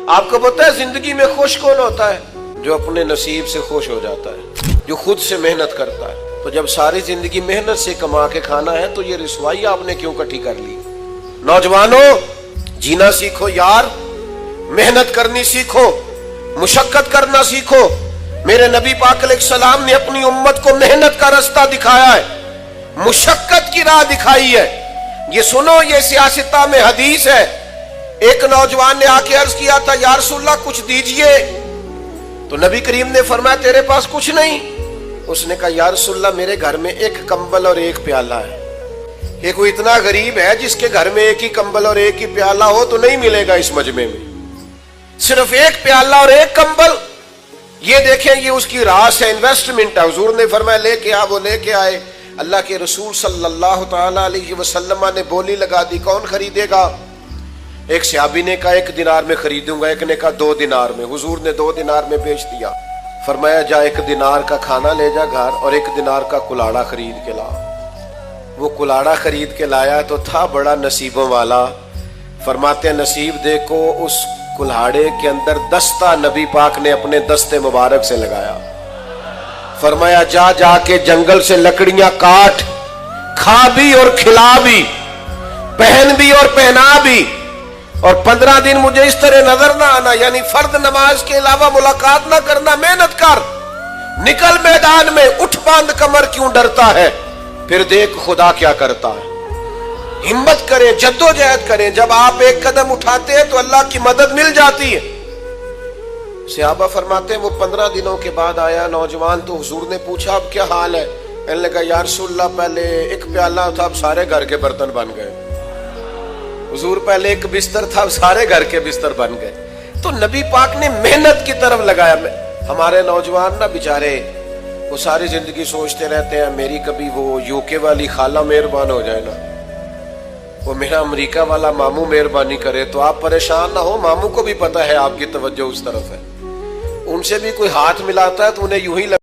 آپ کو پتا ہے زندگی میں خوش کون ہوتا ہے؟ جو اپنے نصیب سے خوش ہو جاتا ہے، جو خود سے محنت کرتا ہے۔ تو جب ساری زندگی محنت سے کما کے کھانا ہے تو یہ رسوائی آپ نے کیوں کٹھی کر لی؟ نوجوانوں، جینا سیکھو یار، محنت کرنی سیکھو، مشقت کرنا سیکھو۔ میرے نبی پاک علیہ السلام نے اپنی امت کو محنت کا راستہ دکھایا ہے، مشقت کی راہ دکھائی ہے۔ یہ سنو، یہ سیاستہ میں حدیث ہے۔ ایک نوجوان نے آ کے عرض کیا تھا، یا رسول اللہ کچھ دیجئے، تو نبی کریم نے فرمایا تیرے پاس کچھ نہیں؟ اس نے کہا یا رسول اللہ میرے گھر میں ایک کمبل اور ایک پیالہ ہے۔ یہ کوئی اتنا غریب ہے جس کے گھر میں ایک ہی کمبل اور ایک ہی پیالہ ہو تو نہیں ملے گا اس مجمع میں، صرف ایک پیالہ اور ایک کمبل۔ یہ دیکھیں، یہ اس کی راس ہے، انویسٹمنٹ ہے۔ حضور نے فرمایا لے کے آ، وہ لے کے آئے۔ اللہ کے رسول صلی اللہ تعالی علیہ وسلم نے بولی لگا دی، کون خریدے گا؟ ایک صحابی نے کہا 1 دینار میں خریدوں گا، ایک نے کہا 2 دینار میں۔ حضور نے 2 دینار میں بیچ دیا۔ فرمایا جا 1 دینار کا کھانا لے جا گھر اور 1 دینار کا کلاڑا خرید کے لا۔ وہ کلاڑا خرید کے لایا تو تھا بڑا نصیبوں والا۔ فرماتے ہیں نصیب دیکھو، اس کلاڑے کے اندر دستہ نبی پاک نے اپنے دستے مبارک سے لگایا۔ فرمایا جا جا کے جنگل سے لکڑیاں کاٹ، کھا بھی اور کھلا بھی، پہن بھی اور پہنا بھی، اور 15 دن مجھے اس طرح نظر نہ آنا، یعنی فرض نماز کے علاوہ ملاقات نہ کرنا۔ محنت کر، نکل میدان میں، اٹھ باندھ کمر، کیوں ڈرتا ہے؟ پھر دیکھ خدا کیا کرتا ہے۔ ہمت کریں، جدوجہد کریں۔ جب آپ ایک قدم اٹھاتے ہیں تو اللہ کی مدد مل جاتی ہے۔ صحابہ فرماتے ہیں وہ 15 دنوں کے بعد آیا نوجوان، تو حضور نے پوچھا اب کیا حال ہے؟ کہنے لگا یا رسول اللہ پہلے ایک پیالہ تھا، اب سارے گھر کے برتن بن گئے۔ حضور پہلے ایک بستر تھا، اب سارے گھر کے بستر بن گئے۔ تو نبی پاک نے محنت کی طرف لگایا۔ ہمارے نوجوان نا بیچارے وہ ساری زندگی سوچتے رہتے ہیں میری کبھی وہ UK والی خالہ مہربان ہو جائے نا، وہ میرا امریکہ والا ماموں مہربانی کرے۔ تو آپ پریشان نہ ہو، ماموں کو بھی پتا ہے آپ کی توجہ اس طرف ہے، ان سے بھی کوئی ہاتھ ملاتا ہے تو انہیں یوں ہی